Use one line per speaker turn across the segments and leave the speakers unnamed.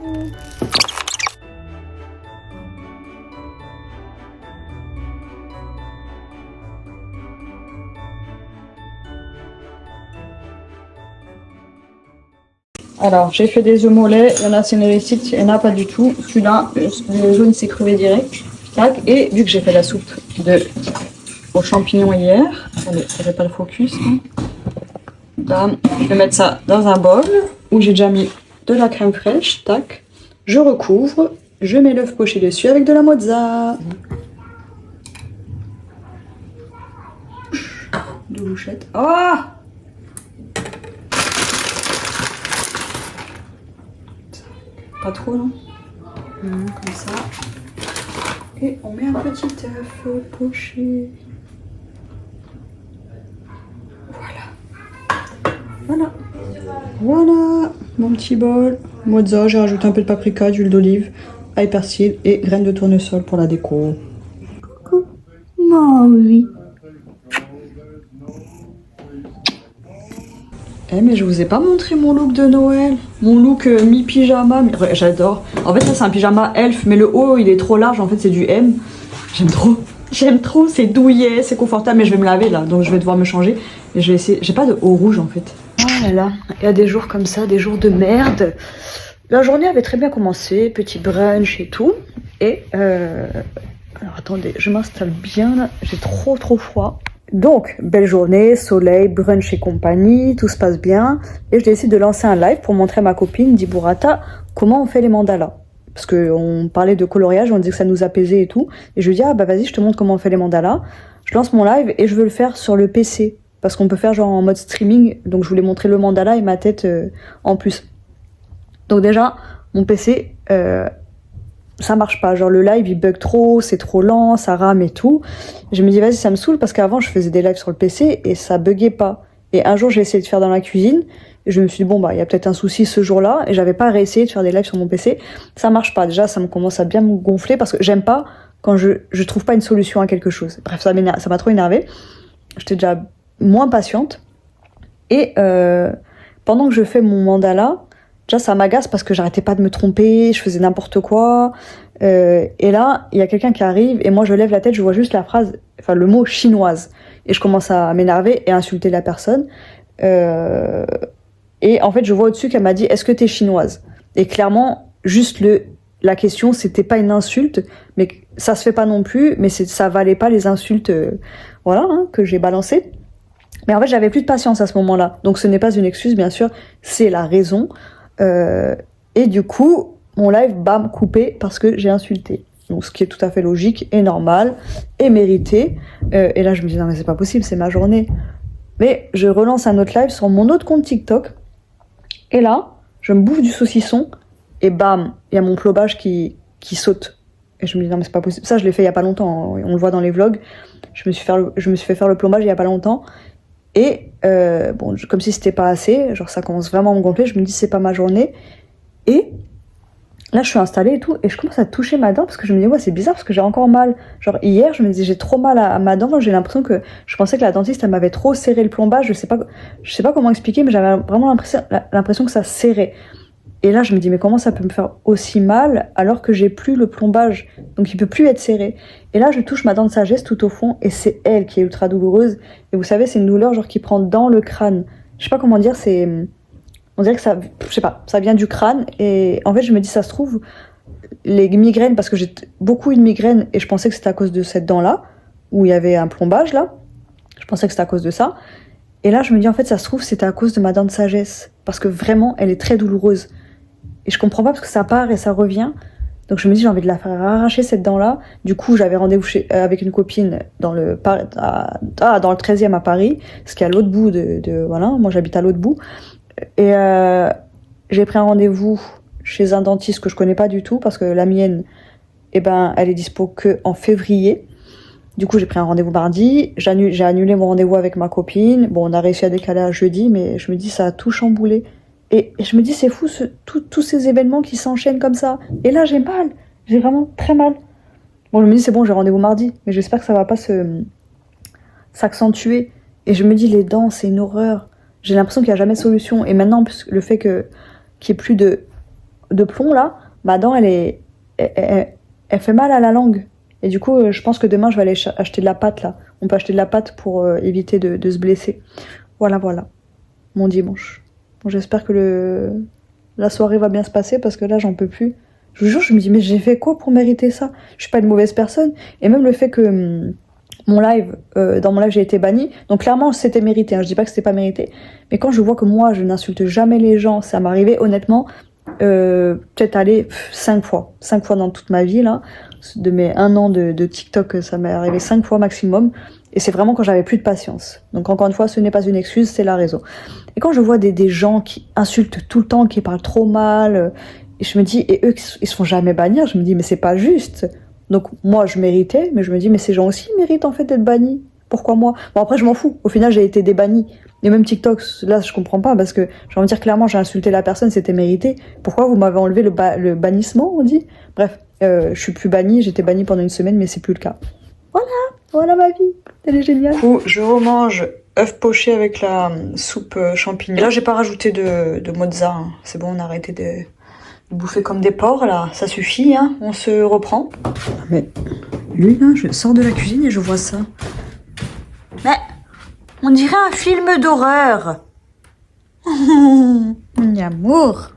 vous. Alors, j'ai fait des œufs mollets. Il y en a, c'est une réussite. Il n'y en a pas du tout. Celui-là, le jaune s'est crevé direct. Tac. Et vu que j'ai fait la soupe aux champignons hier, attendez, ça fait pas le focus. Hein. Bam. Je vais mettre ça dans un bol où j'ai déjà mis de la crème fraîche. Tac. Je recouvre. Je mets l'œuf poché dessus avec de la mozza. De louchette. Oh! Pas trop, non? Comme ça. Et on met un petit œuf poché. Voilà. Voilà mon petit bol. Mozza, j'ai rajouté un peu de paprika, d'huile d'olive, ail persil et graines de tournesol pour la déco. Coucou. Oui. Eh mais je vous ai pas montré mon look de Noël. Mon look mi-pyjama. Ouais, j'adore. En fait ça c'est un pyjama elf mais le haut il est trop large. En fait c'est du M. J'aime trop. J'aime trop. C'est douillet, c'est confortable. Mais je vais me laver là. Donc je vais devoir me changer. Et je vais essayer. J'ai pas de haut rouge en fait. Oh là là. Il y a des jours comme ça, des jours de merde. La journée avait très bien commencé. Petit brunch et tout. Et alors attendez, je m'installe bien là. J'ai trop froid. Donc, belle journée, soleil, brunch et compagnie, tout se passe bien. Et je décide de lancer un live pour montrer à ma copine, Diburata, comment on fait les mandalas. Parce qu'on parlait de coloriage, on disait que ça nous apaisait et tout. Et je lui dis, ah bah vas-y, je te montre comment on fait les mandalas. Je lance mon live et je veux le faire sur le PC. Parce qu'on peut faire genre en mode streaming. Donc je voulais montrer le mandala et ma tête en plus. Donc déjà, mon PC... ça marche pas, genre le live il bug trop, c'est trop lent, ça rame et tout. Je me dis vas-y ça me saoule parce qu'avant je faisais des lives sur le PC et ça buguait pas. Et un jour j'ai essayé de faire dans la cuisine et je me suis dit bon bah il y a peut-être un souci ce jour-là et j'avais pas réessayé de faire des lives sur mon PC. Ça marche pas, déjà ça me commence à bien me gonfler parce que j'aime pas quand je trouve pas une solution à quelque chose. Bref ça m'a trop énervé. J'étais déjà moins patiente et pendant que je fais mon mandala, déjà, ça m'agace parce que j'arrêtais pas de me tromper, je faisais n'importe quoi. Et là, il y a quelqu'un qui arrive et moi, je lève la tête, je vois juste la phrase, enfin le mot chinoise. Et je commence à m'énerver et à insulter la personne. Et en fait, je vois au-dessus qu'elle m'a dit « Est-ce que t'es chinoise ?» Et clairement, juste la question, c'était pas une insulte, mais ça se fait pas non plus, mais ça valait pas les insultes voilà, hein, que j'ai balancées. Mais en fait, j'avais plus de patience à ce moment-là. Donc ce n'est pas une excuse, bien sûr, c'est la raison. Et du coup, mon live, bam, coupé parce que j'ai insulté. Donc, ce qui est tout à fait logique et normal et mérité. Et là, je me dis, non, mais c'est pas possible, c'est ma journée. Mais je relance un autre live sur mon autre compte TikTok. Et là, je me bouffe du saucisson et bam, il y a mon plomage qui saute. Et je me dis, non, mais c'est pas possible. Ça, je l'ai fait il y a pas longtemps. On le voit dans les vlogs. Je me suis fait faire le plombage il y a pas longtemps. Et bon, comme si c'était pas assez, genre ça commence vraiment à me gonfler, je me dis c'est pas ma journée. Et là je suis installée et tout, et je commence à toucher ma dent parce que je me dis ouais c'est bizarre parce que j'ai encore mal. Genre hier je me disais j'ai trop mal à ma dent, j'ai l'impression que je pensais que la dentiste elle m'avait trop serré le plombage, je sais pas comment expliquer, mais j'avais vraiment l'impression que ça serrait. Et là je me dis mais comment ça peut me faire aussi mal alors que j'ai plus le plombage, donc il peut plus être serré. Et là je touche ma dent de sagesse tout au fond et c'est elle qui est ultra douloureuse. Et vous savez c'est une douleur genre qui prend dans le crâne. Je sais pas comment dire, on dirait que ça, je sais pas, ça vient du crâne. Et en fait je me dis ça se trouve les migraines, parce que j'ai beaucoup eu de migraines et je pensais que c'était à cause de cette dent là où il y avait un plombage là. Je pensais que c'était à cause de ça. Et là je me dis en fait ça se trouve c'était à cause de ma dent de sagesse parce que vraiment elle est très douloureuse. Et je comprends pas parce que ça part et ça revient. Donc je me dis j'ai envie de la faire arracher cette dent-là. Du coup j'avais rendez-vous avec une copine dans le 13e à Paris, ce qui est à l'autre bout voilà, moi j'habite à l'autre bout. Et j'ai pris un rendez-vous chez un dentiste que je connais pas du tout parce que la mienne, eh ben, elle est dispo que en février. Du coup j'ai pris un rendez-vous mardi, j'ai annulé mon rendez-vous avec ma copine. Bon on a réussi à décaler à jeudi, mais je me dis ça a tout chamboulé. Et je me dis, c'est fou, tous ces événements qui s'enchaînent comme ça. Et là, j'ai mal. J'ai vraiment très mal. Bon, je me dis, c'est bon, j'ai rendez-vous mardi. Mais j'espère que ça va pas s'accentuer. Et je me dis, les dents, c'est une horreur. J'ai l'impression qu'il n'y a jamais de solution. Et maintenant, le fait qu'il n'y ait plus de... de plomb là, ma dent elle fait mal à la langue. Et du coup, je pense que demain je vais aller acheter de la pâte là. On peut acheter de la pâte pour éviter de se blesser. Voilà, mon dimanche. Bon, j'espère que la soirée va bien se passer parce que là j'en peux plus. Je vous jure, je me dis mais j'ai fait quoi pour mériter ça? Je suis pas une mauvaise personne. Et même le fait que dans mon live j'ai été bannie, donc clairement c'était mérité, hein. Je dis pas que c'était pas mérité, mais quand je vois que moi je n'insulte jamais les gens, ça m'est arrivé honnêtement peut-être aller 5 fois dans toute ma vie là, de mes 1 an de TikTok, ça m'est arrivé 5 fois maximum, et c'est vraiment quand j'avais plus de patience. Donc encore une fois, ce n'est pas une excuse, c'est la raison. Et quand je vois des gens qui insultent tout le temps, qui parlent trop mal, et je me dis, et eux ils se font jamais bannir, je me dis mais c'est pas juste. Donc moi je méritais, mais je me dis mais ces gens aussi méritent en fait d'être bannis. Pourquoi moi? Bon après je m'en fous, au final j'ai été débannie. Et même TikTok, là je comprends pas parce que j'ai envie de dire clairement j'ai insulté la personne, c'était mérité. Pourquoi vous m'avez enlevé le bannissement on dit? Bref, je suis plus bannie, j'étais bannie pendant 1 semaine mais c'est plus le cas. Voilà ma vie, elle est géniale. Du coup je remange œuf poché avec la soupe champignon. Et là j'ai pas rajouté de mozza, hein. C'est bon, on a arrêté de bouffer comme des porcs là, ça suffit, hein. On se reprend. Mais lui là, je sors de la cuisine et je vois ça. Mais on dirait un film d'horreur. Mon amour.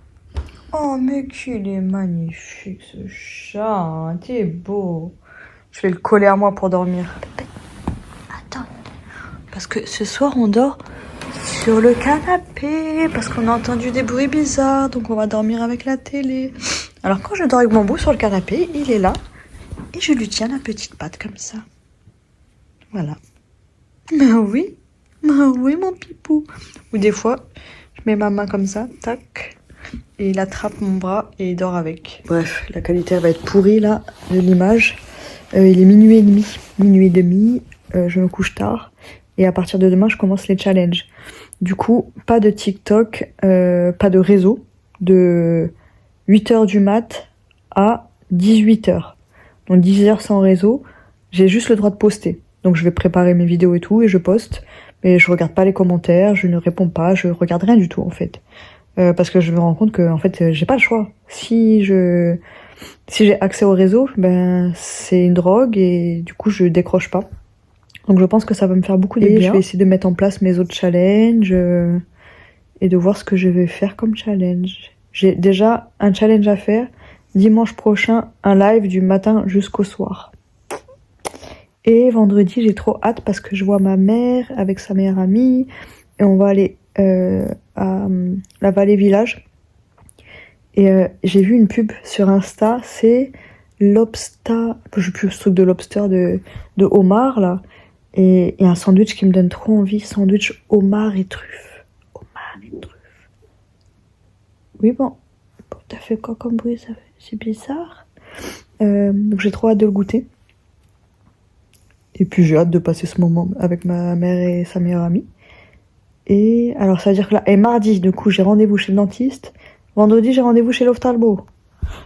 Oh mais qu'il est magnifique ce chat, t'es beau. Je vais le coller à moi pour dormir. Attends, parce que ce soir on dort sur le canapé, parce qu'on a entendu des bruits bizarres, donc on va dormir avec la télé. Alors quand je dors avec mon beau sur le canapé, il est là, et je lui tiens la petite patte comme ça. Voilà. Oui, mon pipou. Ou des fois, je mets ma main comme ça, tac, et il attrape mon bras et il dort avec. Bref, la qualité va être pourrie là, de l'image. Il est minuit et demi, je me couche tard. Et à partir de demain, je commence les challenges. Du coup, pas de TikTok, pas de réseau, de 8h du mat à 18h. Donc 10h sans réseau, j'ai juste le droit de poster. Donc je vais préparer mes vidéos et tout, et je poste. Mais je regarde pas les commentaires, je ne réponds pas, je regarde rien du tout en fait. Parce que je me rends compte que en fait, j'ai pas le choix. Si j'ai accès au réseau, ben c'est une drogue et du coup je décroche pas. Donc je pense que ça va me faire beaucoup de bien. Je vais essayer de mettre en place mes autres challenges et de voir ce que je vais faire comme challenge. J'ai déjà un challenge à faire. Dimanche prochain, un live du matin jusqu'au soir. Et vendredi, j'ai trop hâte parce que je vois ma mère avec sa meilleure amie. Et on va aller à la Vallée Village. Et j'ai vu une pub sur Insta, c'est lobster, je sais plus ce truc de lobster de homard là, et un sandwich qui me donne trop envie, sandwich homard et truffe. Homard et truffe. Oui bon, t'as fait quoi comme bruit ça fait? C'est bizarre. Donc j'ai trop hâte de le goûter. Et puis j'ai hâte de passer ce moment avec ma mère et sa meilleure amie. Et alors ça veut dire que là, et mardi du coup j'ai rendez-vous chez le dentiste. Vendredi, j'ai rendez-vous chez l'ophtalmo.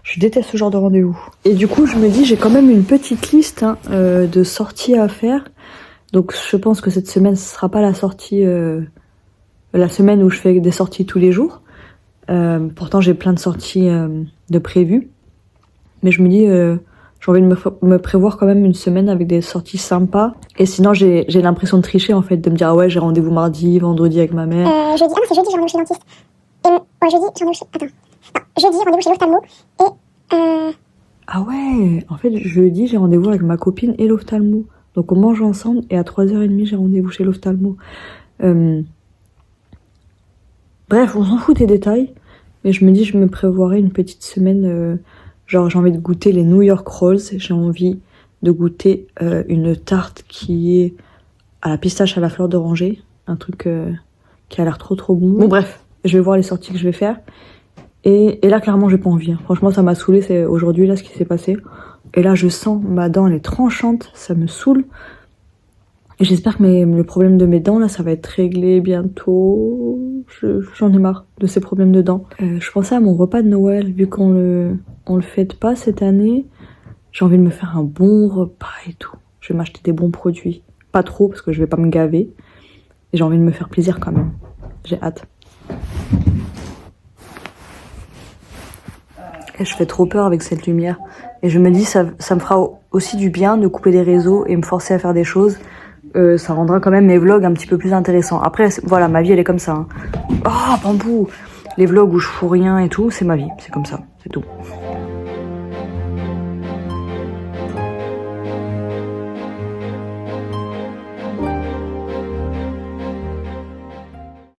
Je déteste ce genre de rendez-vous. Et du coup, je me dis, j'ai quand même une petite liste de sorties à faire. Donc, je pense que cette semaine, ce sera pas la sortie, la semaine où je fais des sorties tous les jours. Pourtant, j'ai plein de sorties de prévues. Mais je me dis, j'ai envie de me prévoir quand même une semaine avec des sorties sympas. Et sinon, j'ai l'impression de tricher, en fait, de me dire, ah ouais, j'ai rendez-vous mardi, vendredi avec ma mère.
Jeudi, ah non, c'est jeudi, j'ai rendez-vous chez le dentiste. Et ouais, jeudi, j'ai rendez-vous chez... Attends. Non, jeudi, rendez-vous chez l'ophtalmo. Et
Ah ouais, en fait, jeudi, j'ai rendez-vous avec ma copine et l'ophtalmo. Donc on mange ensemble et à 3h30, j'ai rendez-vous chez l'ophtalmo. Bref, on s'en fout des détails. Mais je me dis, je me prévoirai une petite semaine. Genre, j'ai envie de goûter les New York Rolls. J'ai envie de goûter une tarte qui est à la pistache à la fleur d'oranger. Un truc qui a l'air trop bon. Bon bref, je vais voir les sorties que je vais faire. Et là, clairement, j'ai pas envie. Hein. Franchement, ça m'a saoulé. C'est aujourd'hui, là, ce qui s'est passé. Et là, je sens ma dent, elle est tranchante. Ça me saoule. Et j'espère que le problème de mes dents, là, ça va être réglé bientôt. J'en ai marre de ces problèmes de dents. Je pensais à mon repas de Noël. Vu qu'on le fête pas cette année, j'ai envie de me faire un bon repas et tout. Je vais m'acheter des bons produits. Pas trop, parce que je vais pas me gaver. Et j'ai envie de me faire plaisir quand même. J'ai hâte. Et je fais trop peur avec cette lumière. Et je me dis, ça me fera aussi du bien de couper les réseaux et me forcer à faire des choses. Ça rendra quand même mes vlogs un petit peu plus intéressants. Après, voilà, ma vie, elle est comme ça. Hein. Oh, bambou! Les vlogs où je fous rien et tout, c'est ma vie. C'est comme ça, c'est tout.